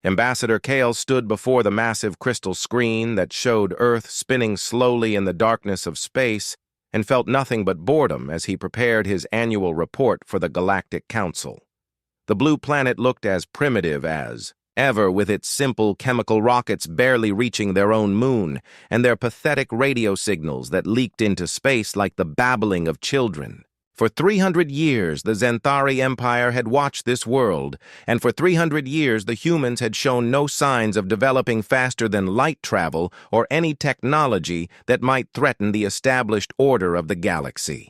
Ambassador Kale stood before the massive crystal screen that showed Earth spinning slowly in the darkness of space and felt nothing but boredom as he prepared his annual report for the Galactic Council. The blue planet looked as primitive as ever, with its simple chemical rockets barely reaching their own moon and their pathetic radio signals that leaked into space like the babbling of children. For 300 years, the Xanthari Empire had watched this world, and for 300 years the humans had shown no signs of developing faster than light travel or any technology that might threaten the established order of the galaxy.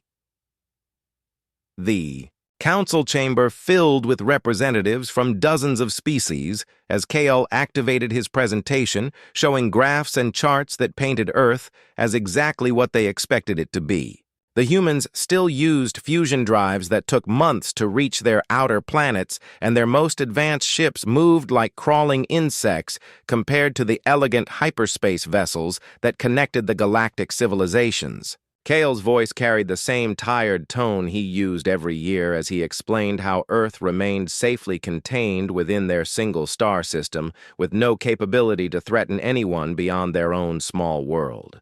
The council chamber filled with representatives from dozens of species as Kale activated his presentation, showing graphs and charts that painted Earth as exactly what they expected it to be. The humans still used fusion drives that took months to reach their outer planets, and their most advanced ships moved like crawling insects compared to the elegant hyperspace vessels that connected the galactic civilizations. Kale's voice carried the same tired tone he used every year as he explained how Earth remained safely contained within their single star system, with no capability to threaten anyone beyond their own small world.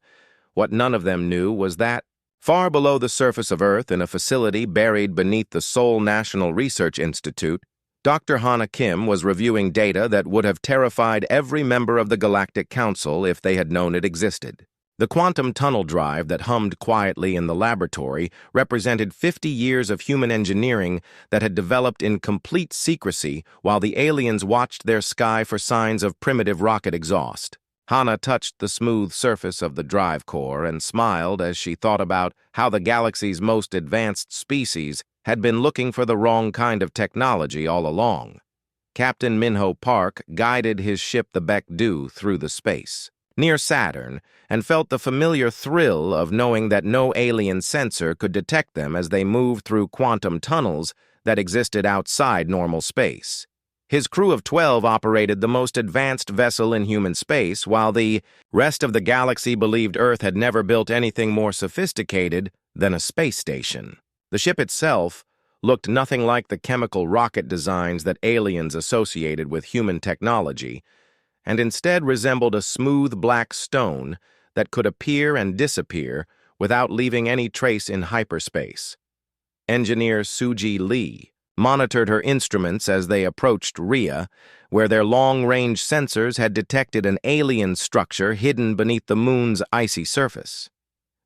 What none of them knew was that, far below the surface of Earth, in a facility buried beneath the Seoul National Research Institute, Dr. Hana Kim was reviewing data that would have terrified every member of the Galactic Council if they had known it existed. The quantum tunnel drive that hummed quietly in the laboratory represented 50 years of human engineering that had developed in complete secrecy while the aliens watched their sky for signs of primitive rocket exhaust. Hana touched the smooth surface of the drive core and smiled as she thought about how the galaxy's most advanced species had been looking for the wrong kind of technology all along. Captain Minho Park guided his ship the Baekdu through the space near Saturn and felt the familiar thrill of knowing that no alien sensor could detect them as they moved through quantum tunnels that existed outside normal space. His crew of 12 operated the most advanced vessel in human space, while the rest of the galaxy believed Earth had never built anything more sophisticated than a space station. The ship itself looked nothing like the chemical rocket designs that aliens associated with human technology, and instead resembled a smooth black stone that could appear and disappear without leaving any trace in hyperspace. Engineer Suji Lee monitored her instruments as they approached Rhea, where their long-range sensors had detected an alien structure hidden beneath the moon's icy surface.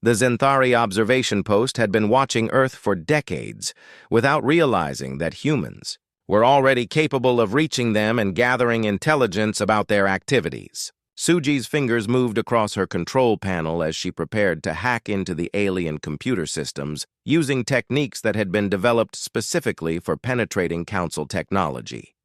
The Xanthari observation post had been watching Earth for decades without realizing that humans were already capable of reaching them and gathering intelligence about their activities. Suji's fingers moved across her control panel as she prepared to hack into the alien computer systems, using techniques that had been developed specifically for penetrating Council technology.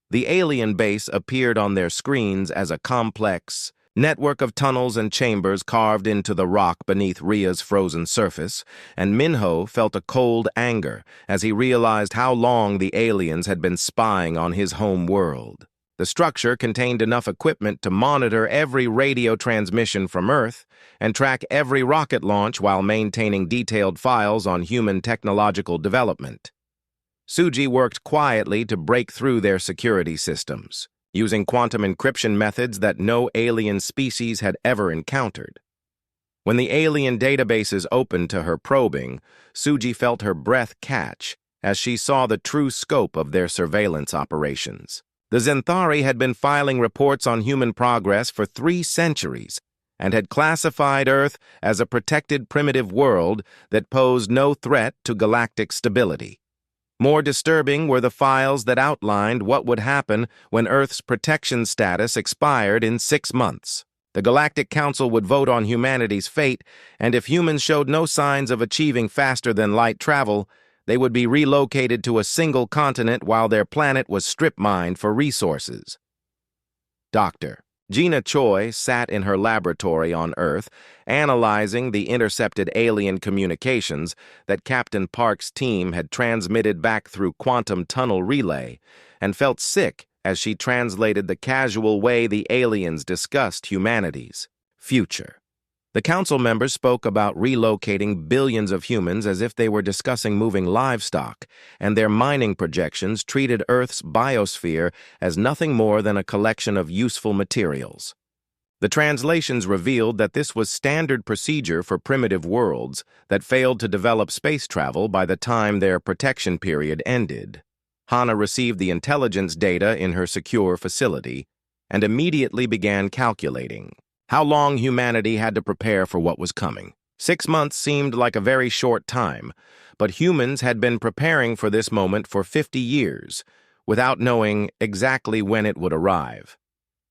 The alien base appeared on their screens as a complex network of tunnels and chambers carved into the rock beneath Rhea's frozen surface, and Minho felt a cold anger as he realized how long the aliens had been spying on his home world. The structure contained enough equipment to monitor every radio transmission from Earth and track every rocket launch while maintaining detailed files on human technological development. Suji worked quietly to break through their security systems, using quantum encryption methods that no alien species had ever encountered. When the alien databases opened to her probing, Suji felt her breath catch as she saw the true scope of their surveillance operations. The Xanthari had been filing reports on human progress for 3 centuries and had classified Earth as a protected primitive world that posed no threat to galactic stability. More disturbing were the files that outlined what would happen when Earth's protection status expired in 6 months. The Galactic Council would vote on humanity's fate, and if humans showed no signs of achieving faster-than-light travel, they would be relocated to a single continent while their planet was strip-mined for resources. Dr. Gina Choi sat in her laboratory on Earth, analyzing the intercepted alien communications that Captain Park's team had transmitted back through quantum tunnel relay, and felt sick as she translated the casual way the aliens discussed humanity's future. The council members spoke about relocating billions of humans as if they were discussing moving livestock, and their mining projections treated Earth's biosphere as nothing more than a collection of useful materials. The translations revealed that this was standard procedure for primitive worlds that failed to develop space travel by the time their protection period ended. Hana received the intelligence data in her secure facility and immediately began calculating how long humanity had to prepare for what was coming. 6 months seemed like a very short time, but humans had been preparing for this moment for 50 years, without knowing exactly when it would arrive.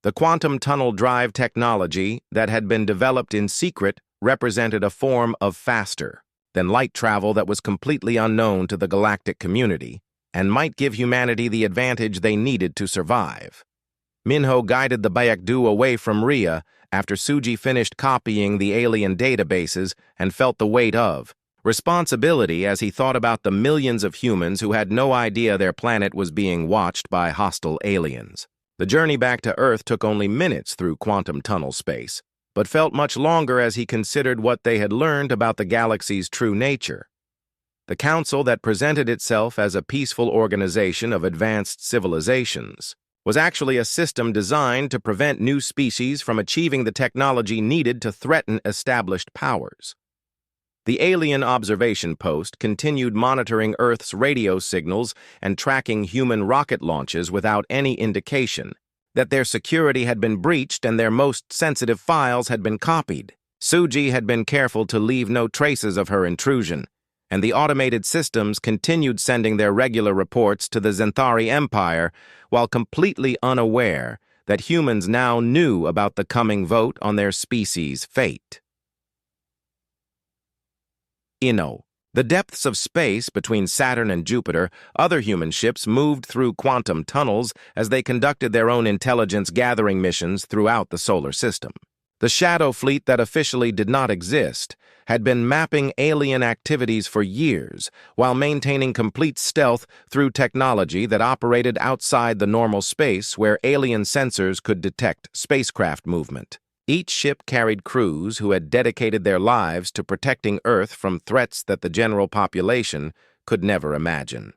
The quantum tunnel drive technology that had been developed in secret represented a form of faster than light travel that was completely unknown to the galactic community and might give humanity the advantage they needed to survive. Minho guided the Bayekdu away from Rhea after Suji finished copying the alien databases and felt the weight of responsibility as he thought about the millions of humans who had no idea their planet was being watched by hostile aliens. The journey back to Earth took only minutes through quantum tunnel space, but felt much longer as he considered what they had learned about the galaxy's true nature. The council that presented itself as a peaceful organization of advanced civilizations was actually a system designed to prevent new species from achieving the technology needed to threaten established powers. The alien observation post continued monitoring Earth's radio signals and tracking human rocket launches without any indication that their security had been breached and their most sensitive files had been copied. Suji had been careful to leave no traces of her intrusion, and the automated systems continued sending their regular reports to the Zenthari Empire while completely unaware that humans now knew about the coming vote on their species' fate. Inno. The depths of space between Saturn and Jupiter, other human ships moved through quantum tunnels as they conducted their own intelligence-gathering missions throughout the solar system. The Shadow Fleet that officially did not exist had been mapping alien activities for years while maintaining complete stealth through technology that operated outside the normal space where alien sensors could detect spacecraft movement. Each ship carried crews who had dedicated their lives to protecting Earth from threats that the general population could never imagine.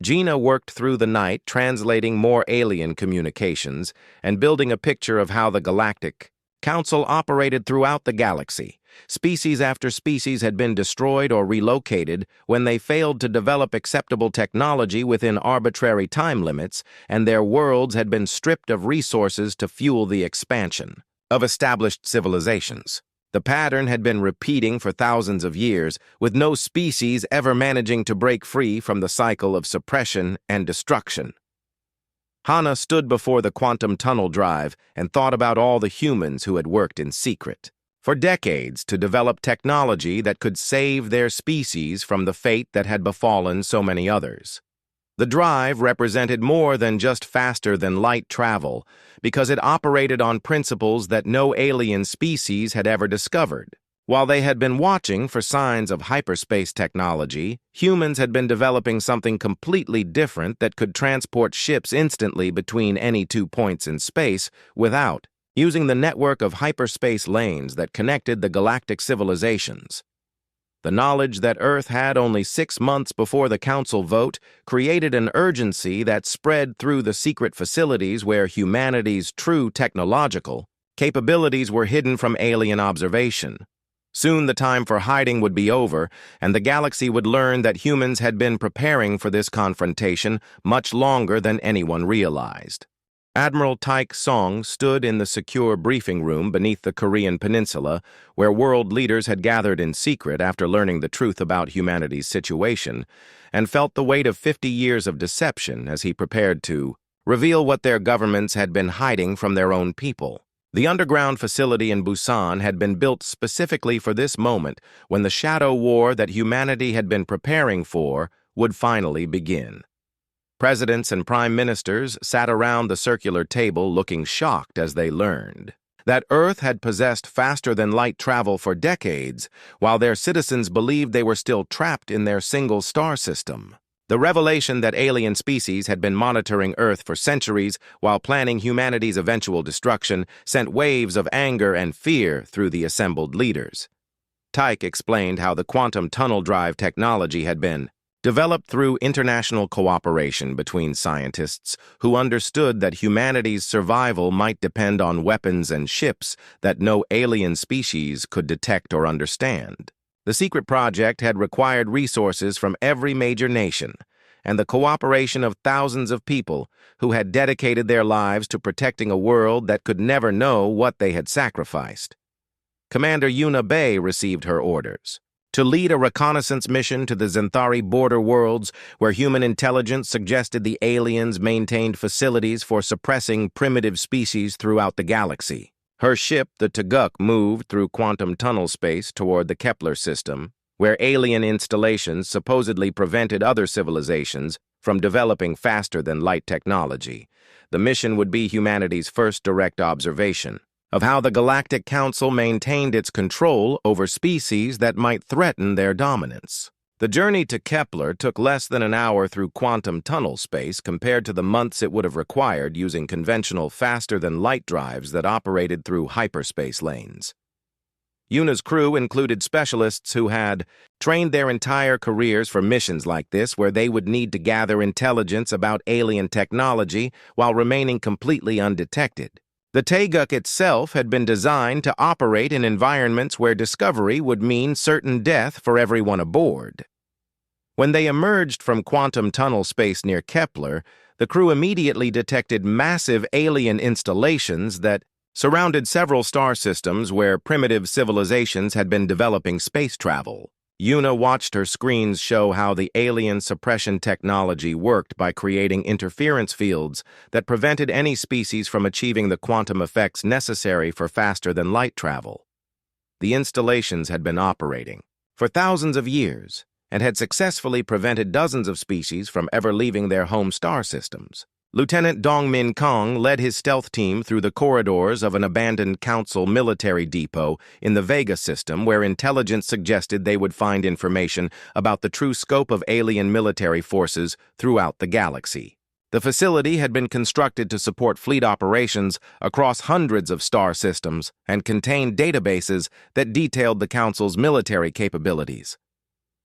Gina worked through the night translating more alien communications and building a picture of how the Galactic Council operated throughout the galaxy. Species after species had been destroyed or relocated when they failed to develop acceptable technology within arbitrary time limits, and their worlds had been stripped of resources to fuel the expansion of established civilizations. The pattern had been repeating for thousands of years, with no species ever managing to break free from the cycle of suppression and destruction. Hana stood before the quantum tunnel drive and thought about all the humans who had worked in secret for decades to develop technology that could save their species from the fate that had befallen so many others. The drive represented more than just faster-than-light travel because it operated on principles that no alien species had ever discovered. While they had been watching for signs of hyperspace technology, humans had been developing something completely different that could transport ships instantly between any 2 points in space without using the network of hyperspace lanes that connected the galactic civilizations. The knowledge that Earth had only 6 months before the Council vote created an urgency that spread through the secret facilities where humanity's true technological capabilities were hidden from alien observation. Soon the time for hiding would be over, and the galaxy would learn that humans had been preparing for this confrontation much longer than anyone realized. Admiral Taik Song stood in the secure briefing room beneath the Korean peninsula, where world leaders had gathered in secret after learning the truth about humanity's situation, and felt the weight of 50 years of deception as he prepared to reveal what their governments had been hiding from their own people. The underground facility in Busan had been built specifically for this moment when the shadow war that humanity had been preparing for would finally begin. Presidents and prime ministers sat around the circular table looking shocked as they learned that Earth had possessed faster-than-light travel for decades, while their citizens believed they were still trapped in their single star system. The revelation that alien species had been monitoring Earth for centuries while planning humanity's eventual destruction sent waves of anger and fear through the assembled leaders. Tyke explained how the quantum tunnel drive technology had been developed through international cooperation between scientists who understood that humanity's survival might depend on weapons and ships that no alien species could detect or understand. The secret project had required resources from every major nation and the cooperation of thousands of people who had dedicated their lives to protecting a world that could never know what they had sacrificed. Commander Yuna Bay received her orders to lead a reconnaissance mission to the Xanthari border worlds where human intelligence suggested the aliens maintained facilities for suppressing primitive species throughout the galaxy. Her ship, the Tuguk, moved through quantum tunnel space toward the Kepler system, where alien installations supposedly prevented other civilizations from developing faster-than-light technology. The mission would be humanity's first direct observation of how the Galactic Council maintained its control over species that might threaten their dominance. The journey to Kepler took less than an hour through quantum tunnel space compared to the months it would have required using conventional faster-than-light drives that operated through hyperspace lanes. Yuna's crew included specialists who had trained their entire careers for missions like this where they would need to gather intelligence about alien technology while remaining completely undetected. The Tuguk itself had been designed to operate in environments where discovery would mean certain death for everyone aboard. When they emerged from quantum tunnel space near Kepler, the crew immediately detected massive alien installations that surrounded several star systems where primitive civilizations had been developing space travel. Yuna watched her screens show how the alien suppression technology worked by creating interference fields that prevented any species from achieving the quantum effects necessary for faster-than-light travel. The installations had been operating for thousands of years and had successfully prevented dozens of species from ever leaving their home star systems. Lieutenant Dongmin Kong led his stealth team through the corridors of an abandoned Council military depot in the Vega system where intelligence suggested they would find information about the true scope of alien military forces throughout the galaxy. The facility had been constructed to support fleet operations across hundreds of star systems and contained databases that detailed the Council's military capabilities.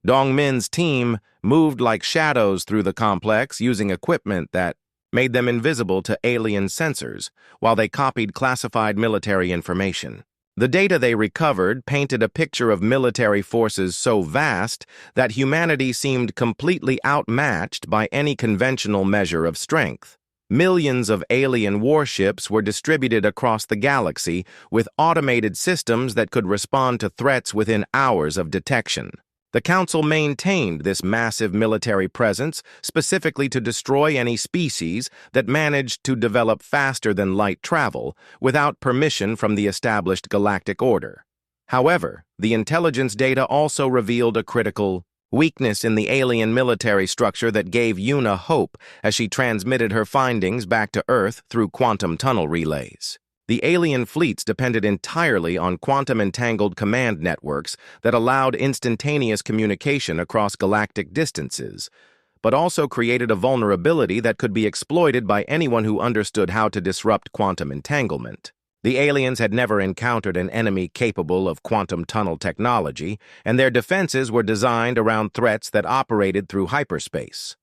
Dongmin's team moved like shadows through the complex using equipment that made them invisible to alien sensors while they copied classified military information. The data they recovered painted a picture of military forces so vast that humanity seemed completely outmatched by any conventional measure of strength. Millions of alien warships were distributed across the galaxy with automated systems that could respond to threats within hours of detection. The Council maintained this massive military presence specifically to destroy any species that managed to develop faster-than-light travel without permission from the established galactic order. However, the intelligence data also revealed a critical weakness in the alien military structure that gave Yuna hope as she transmitted her findings back to Earth through quantum tunnel relays. The alien fleets depended entirely on quantum-entangled command networks that allowed instantaneous communication across galactic distances, but also created a vulnerability that could be exploited by anyone who understood how to disrupt quantum entanglement. The aliens had never encountered an enemy capable of quantum tunnel technology, and their defenses were designed around threats that operated through hyperspace.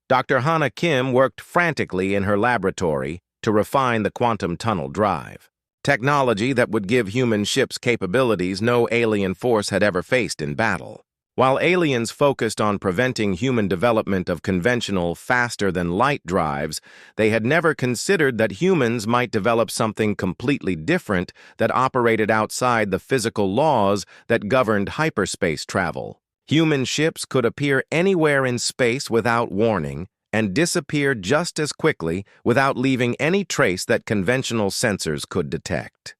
Dr. Hana Kim worked frantically in her laboratory to refine the quantum tunnel drive, technology that would give human ships capabilities no alien force had ever faced in battle. While aliens focused on preventing human development of conventional, faster-than-light drives, they had never considered that humans might develop something completely different that operated outside the physical laws that governed hyperspace travel. Human ships could appear anywhere in space without warning and disappear just as quickly without leaving any trace that conventional sensors could detect.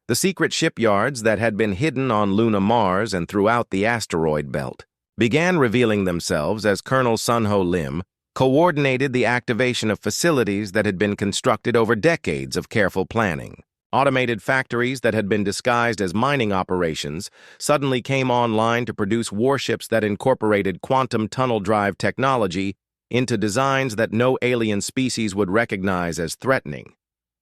The secret shipyards that had been hidden on Luna Mars and throughout the asteroid belt began revealing themselves as Colonel Sunho Lim coordinated the activation of facilities that had been constructed over decades of careful planning. Automated factories that had been disguised as mining operations suddenly came online to produce warships that incorporated quantum tunnel drive technology into designs that no alien species would recognize as threatening.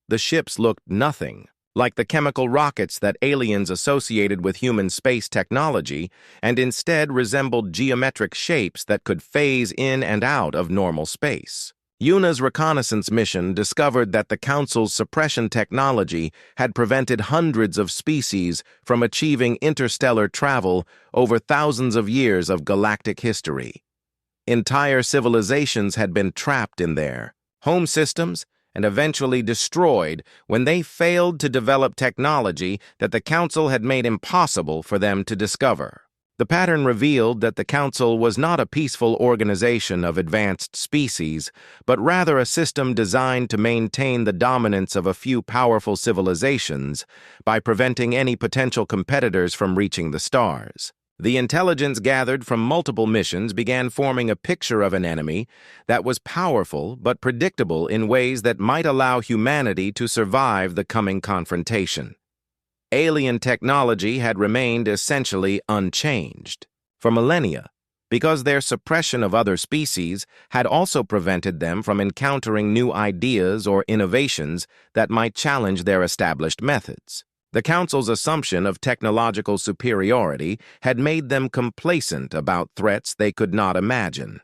The ships looked nothing like the chemical rockets that aliens associated with human space technology, and instead resembled geometric shapes that could phase in and out of normal space. Yuna's reconnaissance mission discovered that the Council's suppression technology had prevented hundreds of species from achieving interstellar travel over thousands of years of galactic history. Entire civilizations had been trapped in their home systems and eventually destroyed when they failed to develop technology that the Council had made impossible for them to discover. The pattern revealed that the Council was not a peaceful organization of advanced species, but rather a system designed to maintain the dominance of a few powerful civilizations by preventing any potential competitors from reaching the stars. The intelligence gathered from multiple missions began forming a picture of an enemy that was powerful but predictable in ways that might allow humanity to survive the coming confrontation. Alien technology had remained essentially unchanged for millennia because their suppression of other species had also prevented them from encountering new ideas or innovations that might challenge their established methods. The Council's assumption of technological superiority had made them complacent about threats they could not imagine.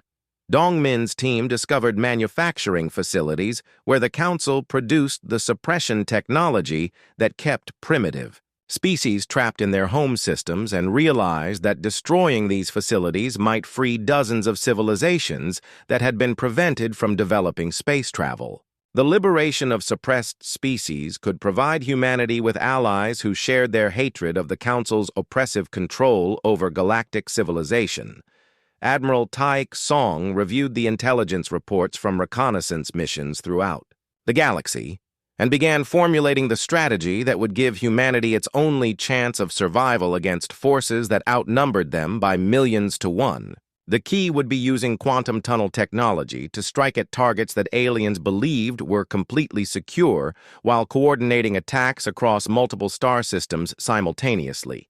Dongmin's team discovered manufacturing facilities where the Council produced the suppression technology that kept primitive species trapped in their home systems and realized that destroying these facilities might free dozens of civilizations that had been prevented from developing space travel. The liberation of suppressed species could provide humanity with allies who shared their hatred of the Council's oppressive control over galactic civilization. Admiral Taik Song reviewed the intelligence reports from reconnaissance missions throughout the galaxy and began formulating the strategy that would give humanity its only chance of survival against forces that outnumbered them by millions to one. The key would be using quantum tunnel technology to strike at targets that aliens believed were completely secure while coordinating attacks across multiple star systems simultaneously.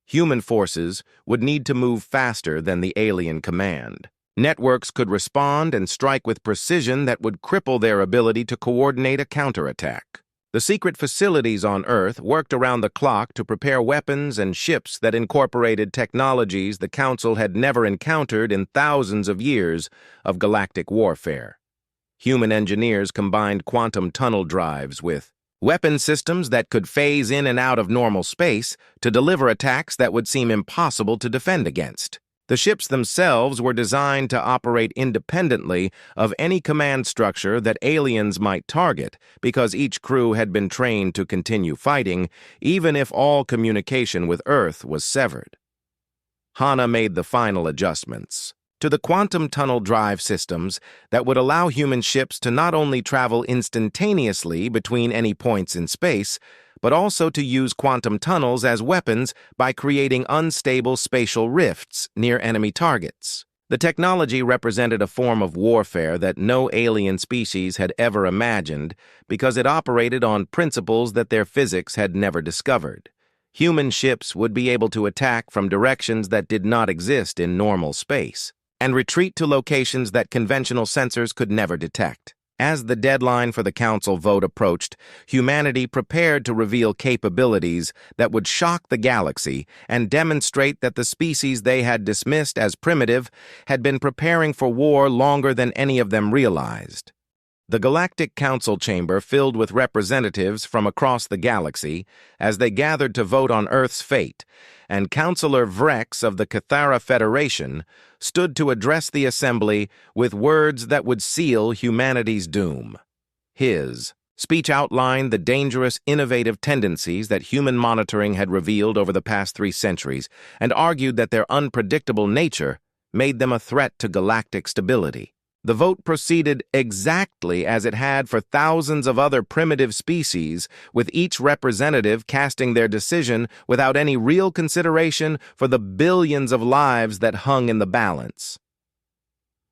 Human forces would need to move faster than the alien command. Networks could respond and strike with precision that would cripple their ability to coordinate a counterattack. The secret facilities on Earth worked around the clock to prepare weapons and ships that incorporated technologies the Council had never encountered in thousands of years of galactic warfare. Human engineers combined quantum tunnel drives with weapon systems that could phase in and out of normal space to deliver attacks that would seem impossible to defend against. The ships themselves were designed to operate independently of any command structure that aliens might target because each crew had been trained to continue fighting, even if all communication with Earth was severed. Hana made the final adjustments to the quantum tunnel drive systems that would allow human ships to not only travel instantaneously between any points in space, but also to use quantum tunnels as weapons by creating unstable spatial rifts near enemy targets. The technology represented a form of warfare that no alien species had ever imagined because it operated on principles that their physics had never discovered. Human ships would be able to attack from directions that did not exist in normal space and retreat to locations that conventional sensors could never detect. As the deadline for the Council vote approached, humanity prepared to reveal capabilities that would shock the galaxy and demonstrate that the species they had dismissed as primitive had been preparing for war longer than any of them realized. The Galactic Council chamber filled with representatives from across the galaxy as they gathered to vote on Earth's fate, and Councillor Vrex of the Cathara Federation stood to address the assembly with words that would seal humanity's doom. His speech outlined the dangerous, innovative tendencies that human monitoring had revealed over the past 3 centuries and argued that their unpredictable nature made them a threat to galactic stability. The vote proceeded exactly as it had for thousands of other primitive species, with each representative casting their decision without any real consideration for the billions of lives that hung in the balance.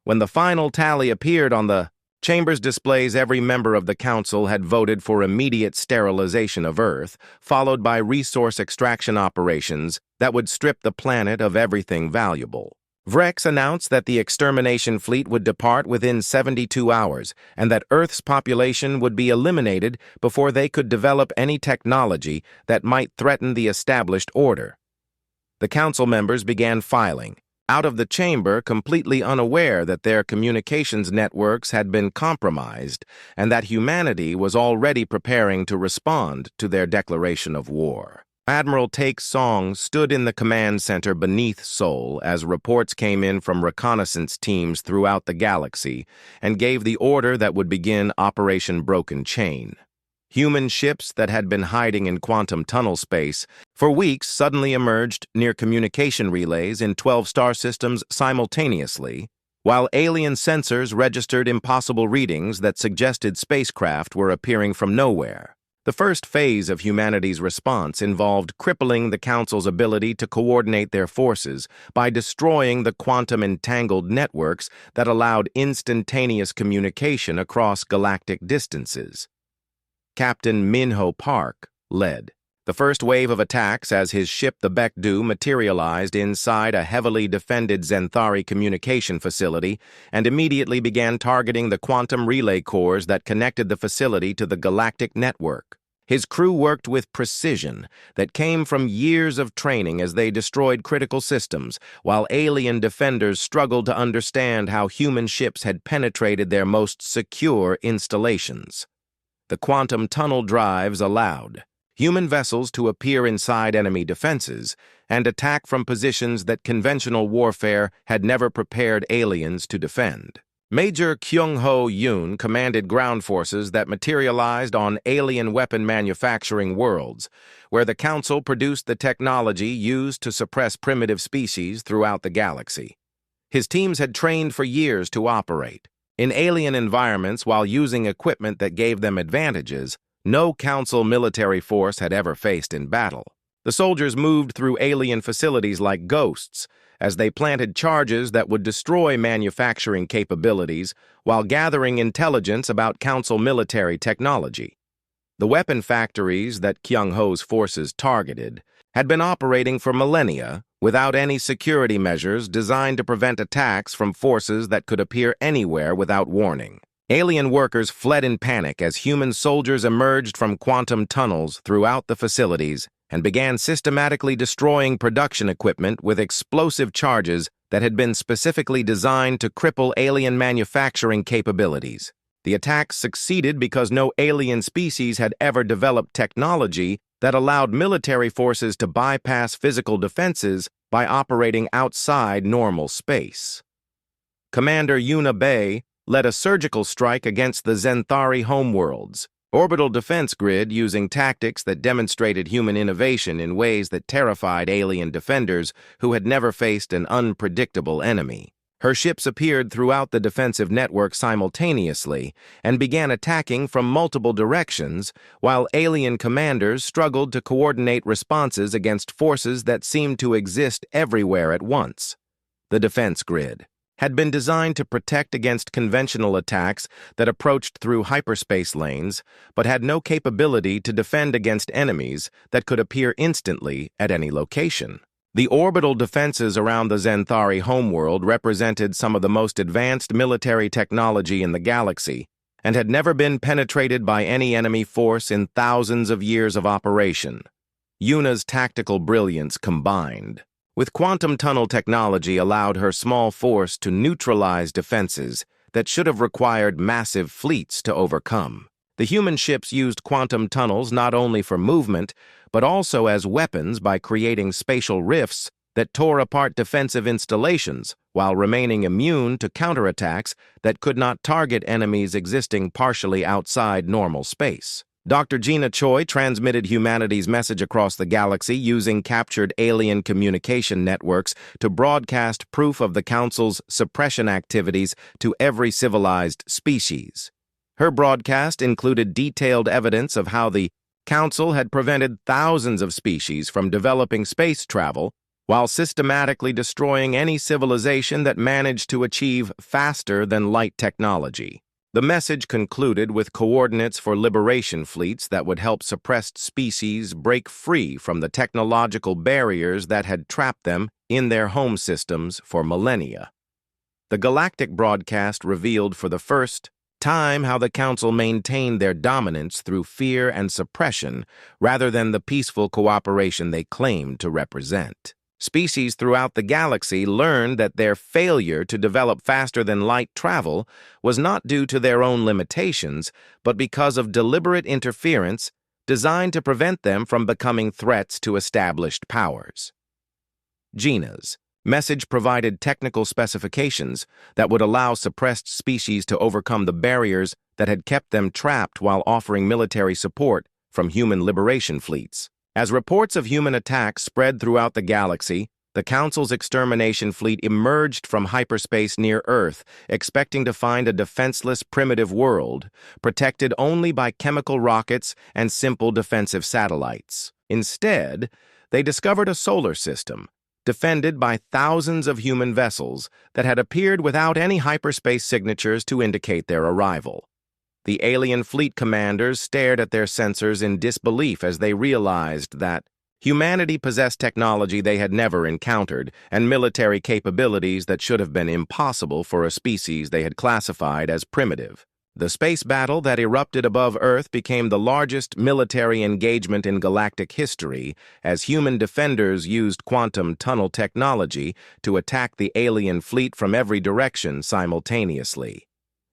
When the final tally appeared on the Chambers displays every member of the council had voted for immediate sterilization of Earth, followed by resource extraction operations that would strip the planet of everything valuable. Vrex announced that the extermination fleet would depart within 72 hours and that Earth's population would be eliminated before they could develop any technology that might threaten the established order. The council members began filing out of the chamber, completely unaware that their communications networks had been compromised and that humanity was already preparing to respond to their declaration of war. Admiral Take Song stood in the command center beneath Seoul as reports came in from reconnaissance teams throughout the galaxy and gave the order that would begin Operation Broken Chain. Human ships that had been hiding in quantum tunnel space for weeks suddenly emerged near communication relays in 12 star systems simultaneously, while alien sensors registered impossible readings that suggested spacecraft were appearing from nowhere. The first phase of humanity's response involved crippling the Council's ability to coordinate their forces by destroying the quantum-entangled networks that allowed instantaneous communication across galactic distances. Captain Minho Park led the first wave of attacks as his ship the Baekdu materialized inside a heavily defended Zenthari communication facility and immediately began targeting the quantum relay cores that connected the facility to the galactic network. His crew worked with precision that came from years of training as they destroyed critical systems, while alien defenders struggled to understand how human ships had penetrated their most secure installations. The quantum tunnel drives allowed human vessels to appear inside enemy defenses and attack from positions that conventional warfare had never prepared aliens to defend. Major Kyung-ho Yoon commanded ground forces that materialized on alien weapon manufacturing worlds, where the Council produced the technology used to suppress primitive species throughout the galaxy. His teams had trained for years to operate in alien environments while using equipment that gave them advantages no Council military force had ever faced in battle. The soldiers moved through alien facilities like ghosts as they planted charges that would destroy manufacturing capabilities while gathering intelligence about Council military technology. The weapon factories that Kyung-ho's forces targeted had been operating for millennia without any security measures designed to prevent attacks from forces that could appear anywhere without warning. Alien workers fled in panic as human soldiers emerged from quantum tunnels throughout the facilities and began systematically destroying production equipment with explosive charges that had been specifically designed to cripple alien manufacturing capabilities. The attacks succeeded because no alien species had ever developed technology that allowed military forces to bypass physical defenses by operating outside normal space. Commander Yuna Bay led a surgical strike against the Zenthari homeworlds, orbital defense grid using tactics that demonstrated human innovation in ways that terrified alien defenders who had never faced an unpredictable enemy. Her ships appeared throughout the defensive network simultaneously and began attacking from multiple directions, while alien commanders struggled to coordinate responses against forces that seemed to exist everywhere at once. The defense grid had been designed to protect against conventional attacks that approached through hyperspace lanes, but had no capability to defend against enemies that could appear instantly at any location. The orbital defenses around the Zenthari homeworld represented some of the most advanced military technology in the galaxy and had never been penetrated by any enemy force in thousands of years of operation. Yuna's tactical brilliance combined with quantum tunnel technology allowed her small force to neutralize defenses that should have required massive fleets to overcome. The human ships used quantum tunnels not only for movement, but also as weapons by creating spatial rifts that tore apart defensive installations while remaining immune to counterattacks that could not target enemies existing partially outside normal space. Dr. Gina Choi transmitted humanity's message across the galaxy using captured alien communication networks to broadcast proof of the Council's suppression activities to every civilized species. Her broadcast included detailed evidence of how the Council had prevented thousands of species from developing space travel while systematically destroying any civilization that managed to achieve faster-than-light technology. The message concluded with coordinates for liberation fleets that would help suppressed species break free from the technological barriers that had trapped them in their home systems for millennia. The galactic broadcast revealed for the first time how the Council maintained their dominance through fear and suppression rather than the peaceful cooperation they claimed to represent. Species throughout the galaxy learned that their failure to develop faster-than-light travel was not due to their own limitations, but because of deliberate interference designed to prevent them from becoming threats to established powers. Gina's message provided technical specifications that would allow suppressed species to overcome the barriers that had kept them trapped while offering military support from human liberation fleets. As reports of human attacks spread throughout the galaxy, the Council's extermination fleet emerged from hyperspace near Earth, expecting to find a defenseless, primitive world, protected only by chemical rockets and simple defensive satellites. Instead, they discovered a solar system, defended by thousands of human vessels that had appeared without any hyperspace signatures to indicate their arrival. The alien fleet commanders stared at their sensors in disbelief as they realized that humanity possessed technology they had never encountered and military capabilities that should have been impossible for a species they had classified as primitive. The space battle that erupted above Earth became the largest military engagement in galactic history as human defenders used quantum tunnel technology to attack the alien fleet from every direction simultaneously.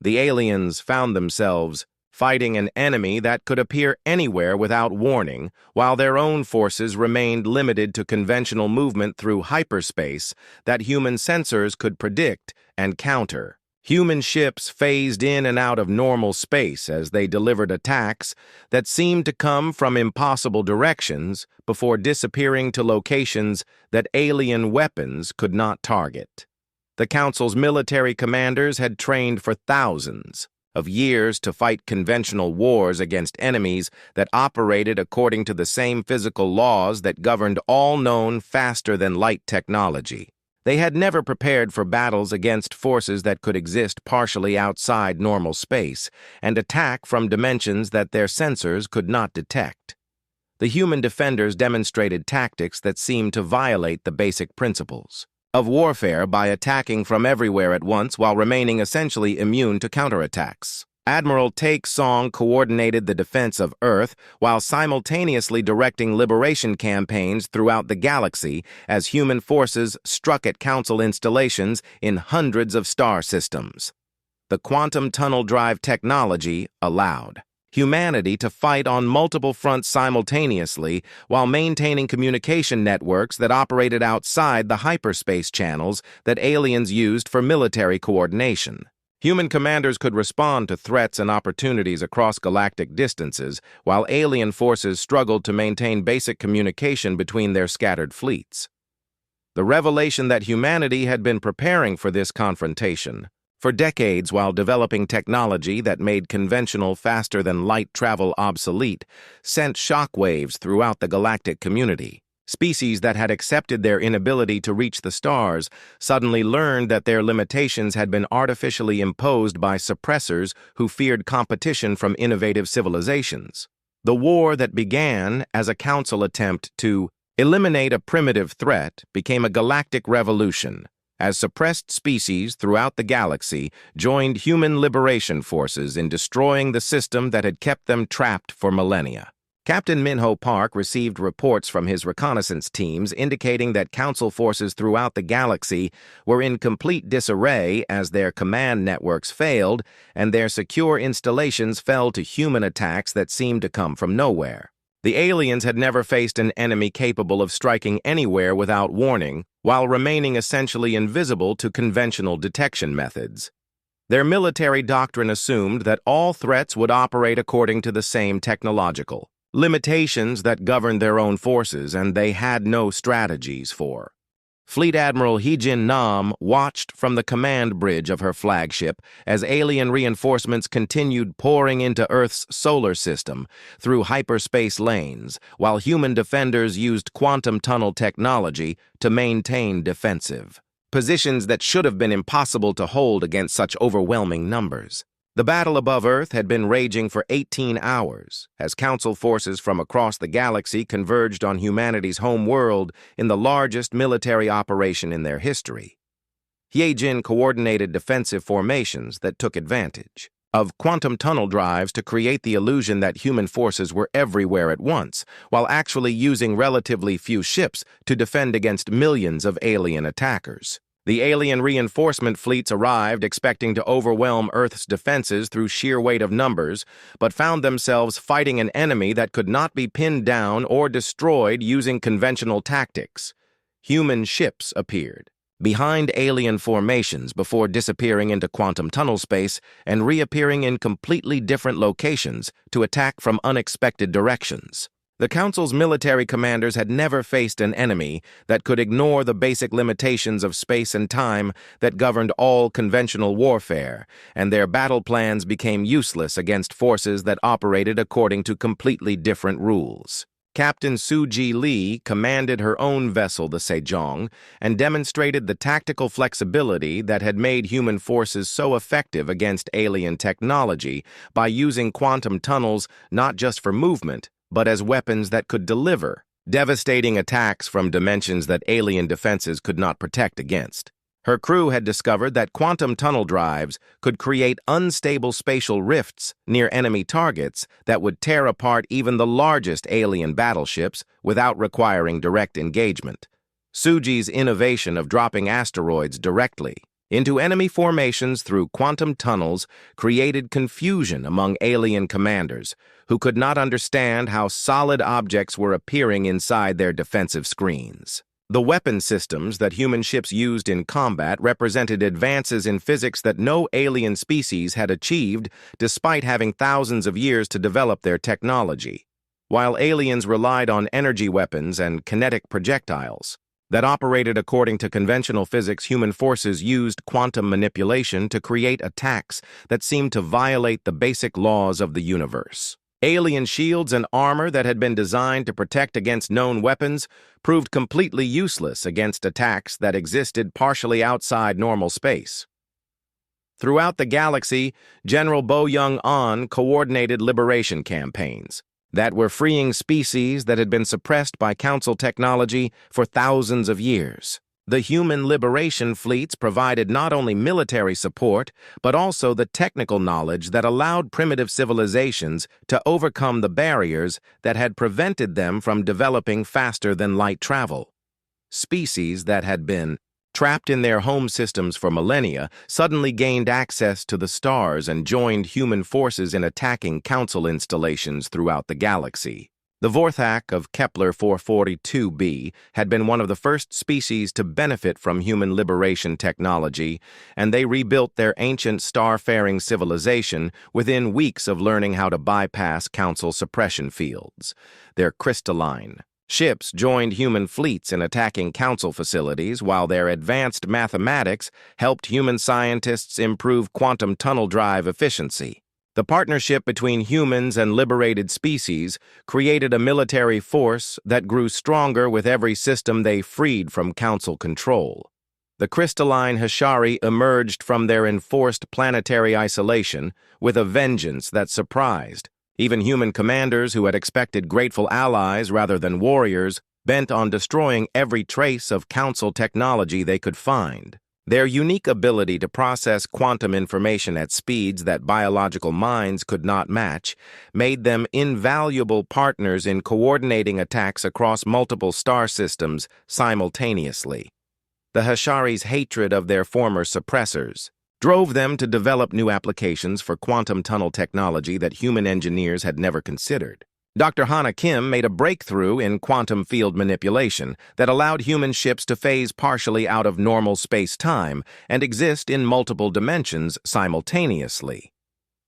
The aliens found themselves fighting an enemy that could appear anywhere without warning, while their own forces remained limited to conventional movement through hyperspace that human sensors could predict and counter. Human ships phased in and out of normal space as they delivered attacks that seemed to come from impossible directions before disappearing to locations that alien weapons could not target. The Council's military commanders had trained for thousands of years to fight conventional wars against enemies that operated according to the same physical laws that governed all known faster-than-light technology. They had never prepared for battles against forces that could exist partially outside normal space and attack from dimensions that their sensors could not detect. The human defenders demonstrated tactics that seemed to violate the basic principles of warfare by attacking from everywhere at once while remaining essentially immune to counterattacks. Admiral Take Song coordinated the defense of Earth while simultaneously directing liberation campaigns throughout the galaxy as human forces struck at Council installations in hundreds of star systems. The quantum tunnel drive technology allowed humanity to fight on multiple fronts simultaneously while maintaining communication networks that operated outside the hyperspace channels that aliens used for military coordination. Human commanders could respond to threats and opportunities across galactic distances, while alien forces struggled to maintain basic communication between their scattered fleets. The revelation that humanity had been preparing for this confrontation for decades while developing technology that made conventional faster-than-light travel obsolete sent shockwaves throughout the galactic community. Species that had accepted their inability to reach the stars suddenly learned that their limitations had been artificially imposed by suppressors who feared competition from innovative civilizations. The war that began as a council attempt to eliminate a primitive threat became a galactic revolution, as suppressed species throughout the galaxy joined human liberation forces in destroying the system that had kept them trapped for millennia. Captain Minho Park received reports from his reconnaissance teams indicating that Council forces throughout the galaxy were in complete disarray as their command networks failed and their secure installations fell to human attacks that seemed to come from nowhere. The aliens had never faced an enemy capable of striking anywhere without warning, while remaining essentially invisible to conventional detection methods. Their military doctrine assumed that all threats would operate according to the same technological limitations that governed their own forces, and they had no strategies for. Fleet Admiral Hee-Jin Nam watched from the command bridge of her flagship as alien reinforcements continued pouring into Earth's solar system through hyperspace lanes, while human defenders used quantum tunnel technology to maintain defensive positions that should have been impossible to hold against such overwhelming numbers. The battle above Earth had been raging for 18 hours as Council forces from across the galaxy converged on humanity's home world in the largest military operation in their history. Hyejin coordinated defensive formations that took advantage of quantum tunnel drives to create the illusion that human forces were everywhere at once, while actually using relatively few ships to defend against millions of alien attackers. The alien reinforcement fleets arrived expecting to overwhelm Earth's defenses through sheer weight of numbers, but found themselves fighting an enemy that could not be pinned down or destroyed using conventional tactics. Human ships appeared behind alien formations before disappearing into quantum tunnel space and reappearing in completely different locations to attack from unexpected directions. The Council's military commanders had never faced an enemy that could ignore the basic limitations of space and time that governed all conventional warfare, and their battle plans became useless against forces that operated according to completely different rules. Captain Suji Lee commanded her own vessel, the Sejong, and demonstrated the tactical flexibility that had made human forces so effective against alien technology by using quantum tunnels not just for movement, but as weapons that could deliver devastating attacks from dimensions that alien defenses could not protect against. Her crew had discovered that quantum tunnel drives could create unstable spatial rifts near enemy targets that would tear apart even the largest alien battleships without requiring direct engagement. Suji's innovation of dropping asteroids directly into enemy formations through quantum tunnels created confusion among alien commanders who could not understand how solid objects were appearing inside their defensive screens. The weapon systems that human ships used in combat represented advances in physics that no alien species had achieved despite having thousands of years to develop their technology. While aliens relied on energy weapons and kinetic projectiles that operated according to conventional physics, human forces used quantum manipulation to create attacks that seemed to violate the basic laws of the universe. Alien shields and armor that had been designed to protect against known weapons proved completely useless against attacks that existed partially outside normal space. Throughout the galaxy, General Bo Young-an coordinated liberation campaigns that were freeing species that had been suppressed by Council technology for thousands of years. The human liberation fleets provided not only military support, but also the technical knowledge that allowed primitive civilizations to overcome the barriers that had prevented them from developing faster than light travel. Species that had been trapped in their home systems for millennia suddenly gained access to the stars and joined human forces in attacking Council installations throughout the galaxy. The Vorthak of Kepler 442b had been one of the first species to benefit from human liberation technology, and they rebuilt their ancient star-faring civilization within weeks of learning how to bypass Council suppression fields. Their crystalline ships joined human fleets in attacking Council facilities, while their advanced mathematics helped human scientists improve quantum tunnel drive efficiency. The partnership between humans and liberated species created a military force that grew stronger with every system they freed from Council control. The crystalline Hashari emerged from their enforced planetary isolation with a vengeance that surprised even human commanders who had expected grateful allies rather than warriors, bent on destroying every trace of Council technology they could find. Their unique ability to process quantum information at speeds that biological minds could not match made them invaluable partners in coordinating attacks across multiple star systems simultaneously. The Hashari's hatred of their former suppressors drove them to develop new applications for quantum tunnel technology that human engineers had never considered. Dr. Hana Kim made a breakthrough in quantum field manipulation that allowed human ships to phase partially out of normal space-time and exist in multiple dimensions simultaneously.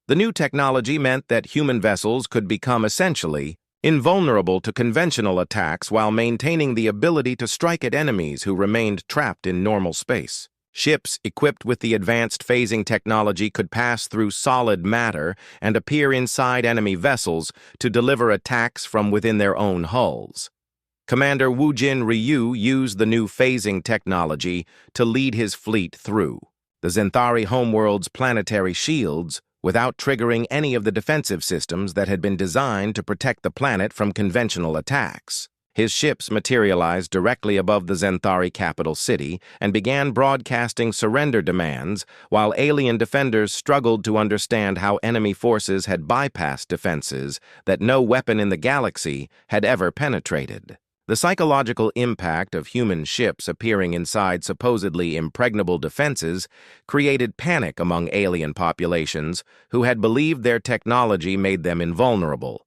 The new technology meant that human vessels could become essentially invulnerable to conventional attacks while maintaining the ability to strike at enemies who remained trapped in normal space. Ships equipped with the advanced phasing technology could pass through solid matter and appear inside enemy vessels to deliver attacks from within their own hulls. Commander Woojin Ryu used the new phasing technology to lead his fleet through the Zenthari homeworld's planetary shields, without triggering any of the defensive systems that had been designed to protect the planet from conventional attacks. His ships materialized directly above the Zenthari capital city and began broadcasting surrender demands, while alien defenders struggled to understand how enemy forces had bypassed defenses that no weapon in the galaxy had ever penetrated. The psychological impact of human ships appearing inside supposedly impregnable defenses created panic among alien populations who had believed their technology made them invulnerable.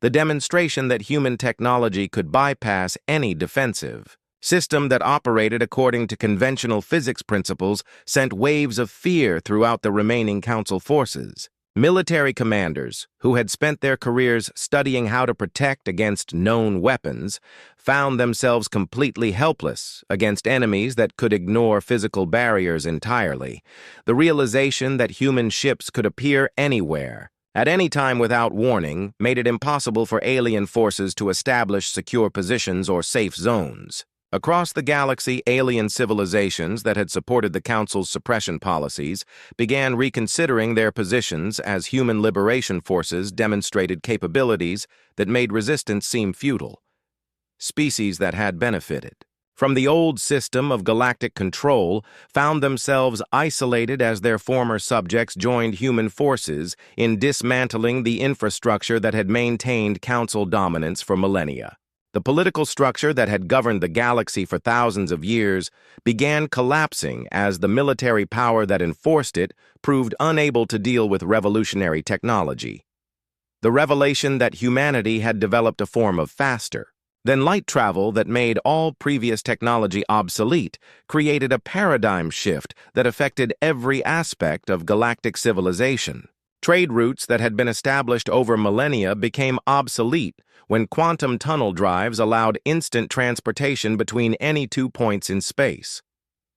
The demonstration that human technology could bypass any defensive system that operated according to conventional physics principles sent waves of fear throughout the remaining Council forces. Military commanders, who had spent their careers studying how to protect against known weapons, found themselves completely helpless against enemies that could ignore physical barriers entirely. The realization that human ships could appear anywhere, at any time without warning, made it impossible for alien forces to establish secure positions or safe zones. Across the galaxy, alien civilizations that had supported the Council's suppression policies began reconsidering their positions as human liberation forces demonstrated capabilities that made resistance seem futile. Species that had benefited from the old system of galactic control found themselves isolated as their former subjects joined human forces in dismantling the infrastructure that had maintained Council dominance for millennia. The political structure that had governed the galaxy for thousands of years began collapsing as the military power that enforced it proved unable to deal with revolutionary technology. The revelation that humanity had developed a form of faster than light travel that made all previous technology obsolete created a paradigm shift that affected every aspect of galactic civilization. Trade routes that had been established over millennia became obsolete when quantum tunnel drives allowed instant transportation between any 2 points in space.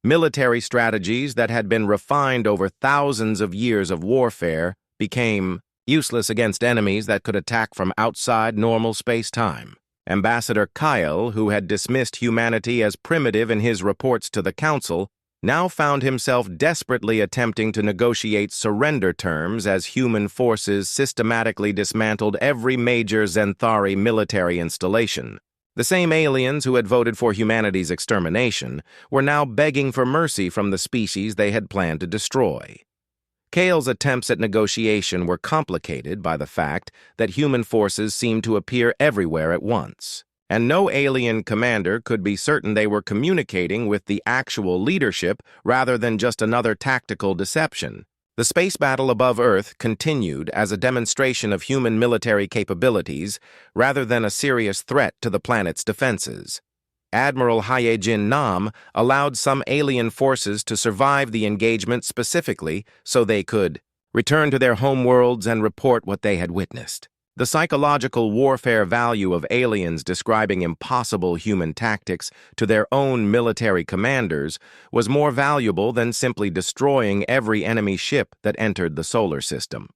Military strategies that had been refined over thousands of years of warfare became useless against enemies that could attack from outside normal space-time. Ambassador Kyle, who had dismissed humanity as primitive in his reports to the Council, now found himself desperately attempting to negotiate surrender terms as human forces systematically dismantled every major Zenthari military installation. The same aliens who had voted for humanity's extermination were now begging for mercy from the species they had planned to destroy. Kale's attempts at negotiation were complicated by the fact that human forces seemed to appear everywhere at once, and no alien commander could be certain they were communicating with the actual leadership rather than just another tactical deception. The space battle above Earth continued as a demonstration of human military capabilities rather than a serious threat to the planet's defenses. Admiral Hyejin Nam allowed some alien forces to survive the engagement specifically so they could return to their homeworlds and report what they had witnessed. The psychological warfare value of aliens describing impossible human tactics to their own military commanders was more valuable than simply destroying every enemy ship that entered the solar system.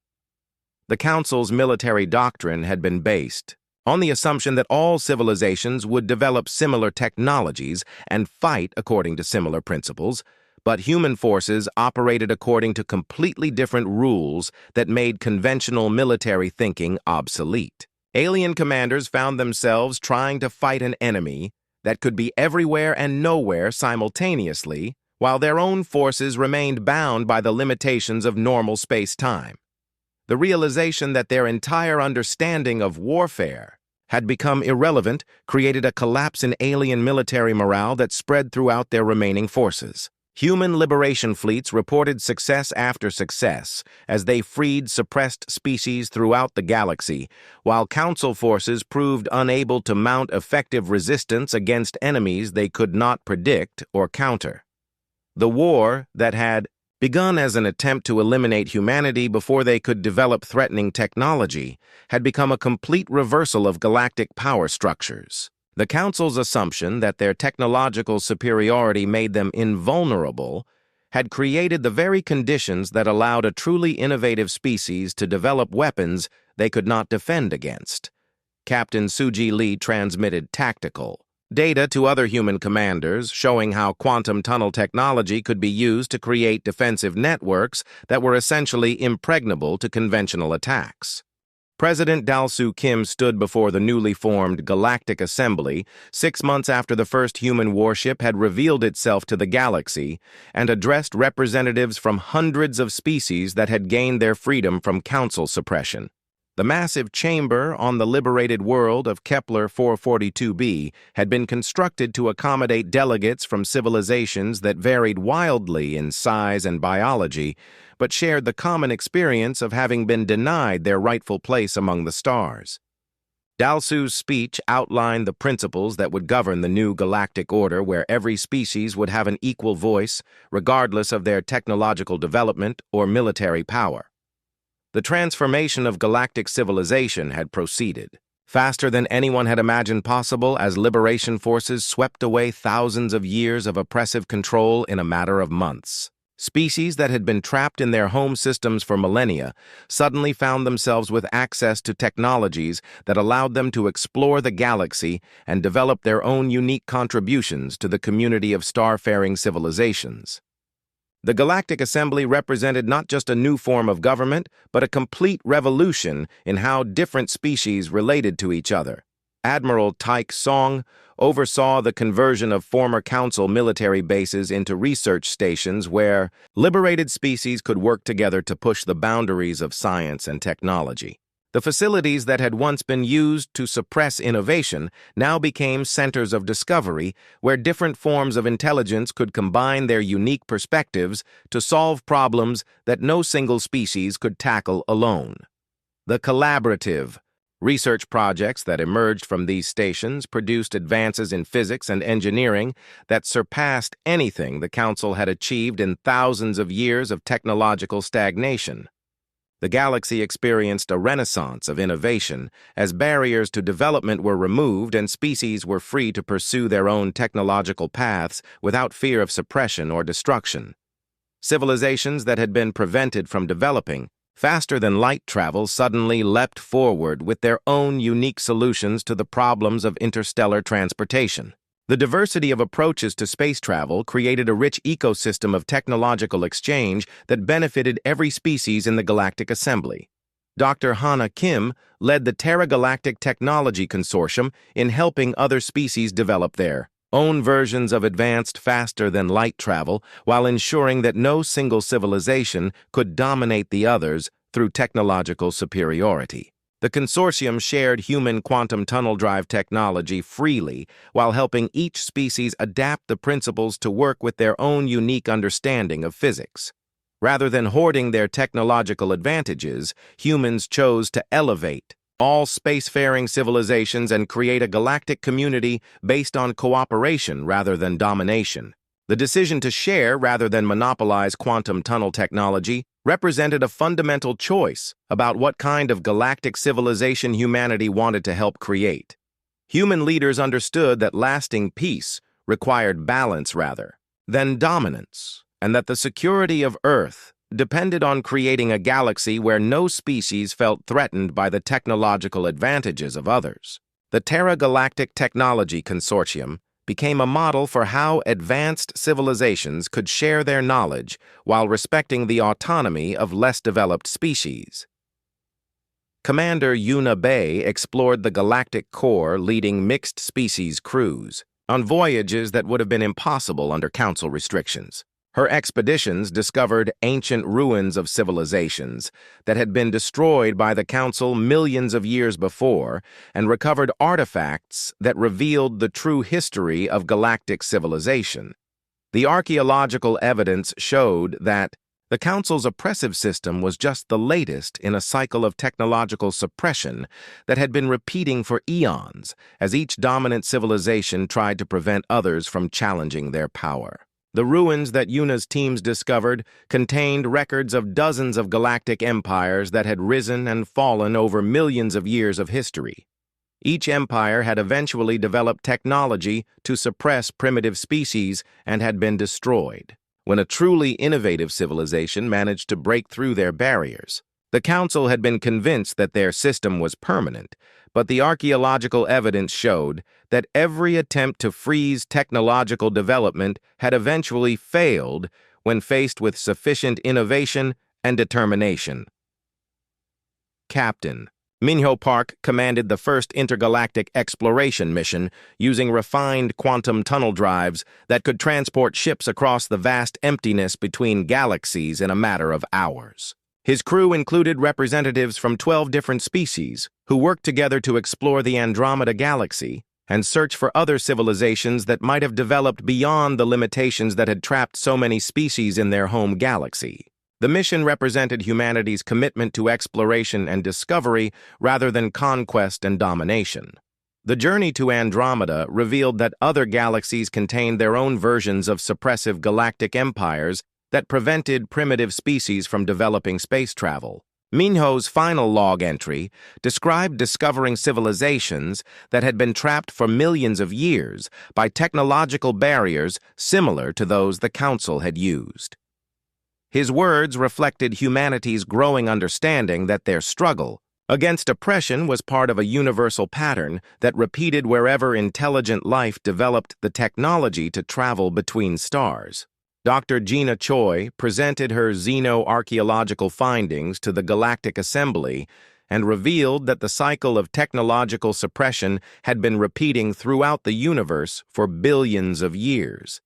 The Council's military doctrine had been based on the assumption that all civilizations would develop similar technologies and fight according to similar principles, but human forces operated according to completely different rules that made conventional military thinking obsolete. Alien commanders found themselves trying to fight an enemy that could be everywhere and nowhere simultaneously, while their own forces remained bound by the limitations of normal space-time. The realization that their entire understanding of warfare had become irrelevant created a collapse in alien military morale that spread throughout their remaining forces. Human liberation fleets reported success after success as they freed suppressed species throughout the galaxy, while Council forces proved unable to mount effective resistance against enemies they could not predict or counter. The war that had begun as an attempt to eliminate humanity before they could develop threatening technology had become a complete reversal of galactic power structures. The Council's assumption that their technological superiority made them invulnerable had created the very conditions that allowed a truly innovative species to develop weapons they could not defend against. Captain Suji Lee transmitted tactical data to other human commanders showing how quantum tunnel technology could be used to create defensive networks that were essentially impregnable to conventional attacks. President Dalsu Kim stood before the newly formed Galactic Assembly 6 months after the first human warship had revealed itself to the galaxy and addressed representatives from hundreds of species that had gained their freedom from council suppression. The massive chamber on the liberated world of Kepler 442b had been constructed to accommodate delegates from civilizations that varied wildly in size and biology, but shared the common experience of having been denied their rightful place among the stars. Dalsu's speech outlined the principles that would govern the new galactic order where every species would have an equal voice, regardless of their technological development or military power. The transformation of galactic civilization had proceeded, faster than anyone had imagined possible as liberation forces swept away thousands of years of oppressive control in a matter of months. Species that had been trapped in their home systems for millennia suddenly found themselves with access to technologies that allowed them to explore the galaxy and develop their own unique contributions to the community of starfaring civilizations. The Galactic Assembly represented not just a new form of government, but a complete revolution in how different species related to each other. Admiral Taik Song oversaw the conversion of former Council military bases into research stations where liberated species could work together to push the boundaries of science and technology. The facilities that had once been used to suppress innovation now became centers of discovery where different forms of intelligence could combine their unique perspectives to solve problems that no single species could tackle alone. The collaborative research projects that emerged from these stations produced advances in physics and engineering that surpassed anything the Council had achieved in thousands of years of technological stagnation. The galaxy experienced a renaissance of innovation as barriers to development were removed and species were free to pursue their own technological paths without fear of suppression or destruction. Civilizations that had been prevented from developing faster than light travel suddenly leapt forward with their own unique solutions to the problems of interstellar transportation. The diversity of approaches to space travel created a rich ecosystem of technological exchange that benefited every species in the Galactic Assembly. Dr. Hana Kim led the Terra Galactic Technology Consortium in helping other species develop their own versions of advanced faster-than-light travel while ensuring that no single civilization could dominate the others through technological superiority. The consortium shared human quantum tunnel drive technology freely while helping each species adapt the principles to work with their own unique understanding of physics. Rather than hoarding their technological advantages, humans chose to elevate all spacefaring civilizations and create a galactic community based on cooperation rather than domination. The decision to share rather than monopolize quantum tunnel technology represented a fundamental choice about what kind of galactic civilization humanity wanted to help create. Human leaders understood that lasting peace required balance rather than dominance, and that the security of Earth depended on creating a galaxy where no species felt threatened by the technological advantages of others. The Terra Galactic Technology Consortium became a model for how advanced civilizations could share their knowledge while respecting the autonomy of less developed species. Commander Yuna Bay explored the galactic core leading mixed-species crews on voyages that would have been impossible under Council restrictions. Her expeditions discovered ancient ruins of civilizations that had been destroyed by the Council millions of years before and recovered artifacts that revealed the true history of galactic civilization. The archaeological evidence showed that the Council's oppressive system was just the latest in a cycle of technological suppression that had been repeating for eons as each dominant civilization tried to prevent others from challenging their power. The ruins that Yuna's teams discovered contained records of dozens of galactic empires that had risen and fallen over millions of years of history. Each empire had eventually developed technology to suppress primitive species and had been destroyed. When a truly innovative civilization managed to break through their barriers, The Council had been convinced that their system was permanent, but the archaeological evidence showed that every attempt to freeze technological development had eventually failed when faced with sufficient innovation and determination. Captain Minho Park commanded the first intergalactic exploration mission using refined quantum tunnel drives that could transport ships across the vast emptiness between galaxies in a matter of hours. His crew included representatives from 12 different species who worked together to explore the Andromeda Galaxy and search for other civilizations that might have developed beyond the limitations that had trapped so many species in their home galaxy. The mission represented humanity's commitment to exploration and discovery rather than conquest and domination. The journey to Andromeda revealed that other galaxies contained their own versions of suppressive galactic empires that prevented primitive species from developing space travel. Minho's final log entry described discovering civilizations that had been trapped for millions of years by technological barriers similar to those the Council had used. His words reflected humanity's growing understanding that their struggle against oppression was part of a universal pattern that repeated wherever intelligent life developed the technology to travel between stars. Dr. Gina Choi presented her xenoarchaeological findings to the Galactic Assembly and revealed that the cycle of technological suppression had been repeating throughout the universe for billions of years.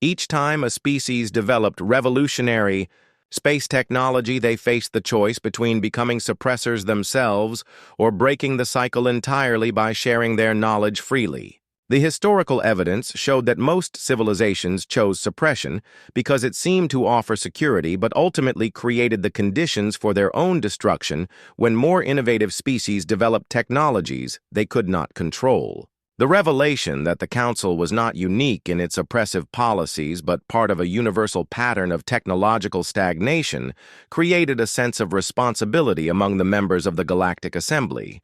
Each time a species developed revolutionary space technology, they faced the choice between becoming suppressors themselves or breaking the cycle entirely by sharing their knowledge freely. The historical evidence showed that most civilizations chose suppression because it seemed to offer security but ultimately created the conditions for their own destruction when more innovative species developed technologies they could not control. The revelation that the Council was not unique in its oppressive policies but part of a universal pattern of technological stagnation created a sense of responsibility among the members of the Galactic Assembly.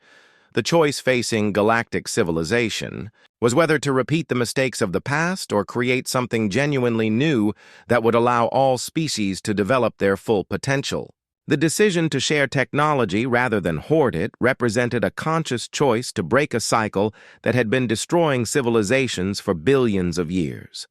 The choice facing galactic civilization was whether to repeat the mistakes of the past or create something genuinely new that would allow all species to develop their full potential. The decision to share technology rather than hoard it represented a conscious choice to break a cycle that had been destroying civilizations for billions of years.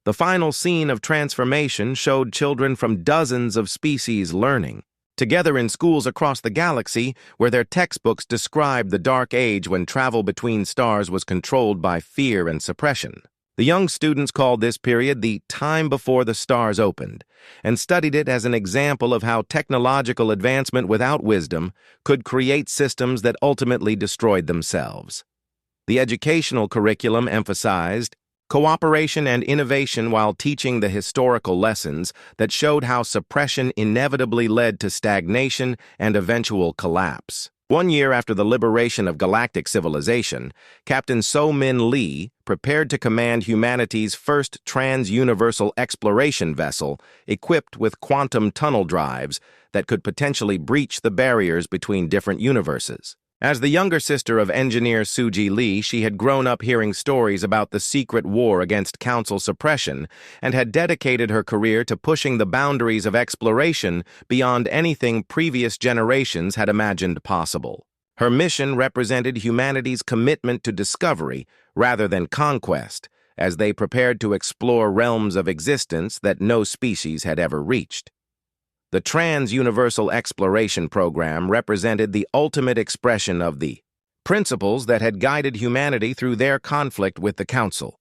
The final scene of transformation showed children from dozens of species learning together in schools across the galaxy where their textbooks described the dark age when travel between stars was controlled by fear and suppression. The young students called this period the time before the stars opened and studied it as an example of how technological advancement without wisdom could create systems that ultimately destroyed themselves. The educational curriculum emphasized cooperation and innovation while teaching the historical lessons that showed how suppression inevitably led to stagnation and eventual collapse. 1 year after the liberation of galactic civilization, Captain So-Min Lee prepared to command humanity's first trans-universal exploration vessel equipped with quantum tunnel drives that could potentially breach the barriers between different universes. As the younger sister of engineer Suji Lee, she had grown up hearing stories about the secret war against Council suppression and had dedicated her career to pushing the boundaries of exploration beyond anything previous generations had imagined possible. Her mission represented humanity's commitment to discovery rather than conquest, as they prepared to explore realms of existence that no species had ever reached. The Trans-Universal Exploration Program represented the ultimate expression of the principles that had guided humanity through their conflict with the Council.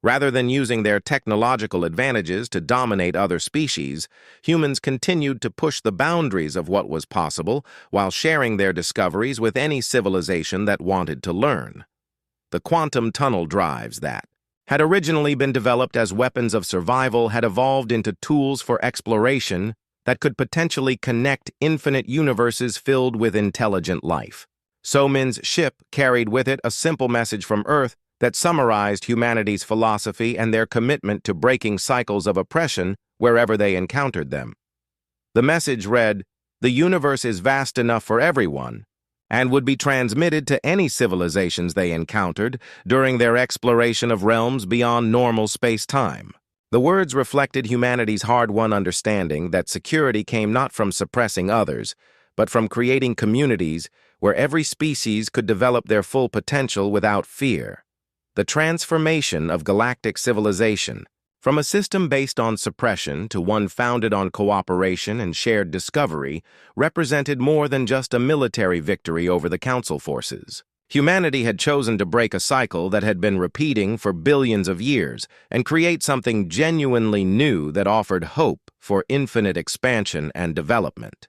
Rather than using their technological advantages to dominate other species, humans continued to push the boundaries of what was possible while sharing their discoveries with any civilization that wanted to learn. The quantum tunnel drives that had originally been developed as weapons of survival had evolved into tools for exploration that could potentially connect infinite universes filled with intelligent life. So-Min's ship carried with it a simple message from Earth that summarized humanity's philosophy and their commitment to breaking cycles of oppression wherever they encountered them. The message read, "The universe is vast enough for everyone," and would be transmitted to any civilizations they encountered during their exploration of realms beyond normal space-time. The words reflected humanity's hard-won understanding that security came not from suppressing others, but from creating communities where every species could develop their full potential without fear. The transformation of galactic civilization, from a system based on suppression to one founded on cooperation and shared discovery, represented more than just a military victory over the Council forces. Humanity had chosen to break a cycle that had been repeating for billions of years and create something genuinely new that offered hope for infinite expansion and development.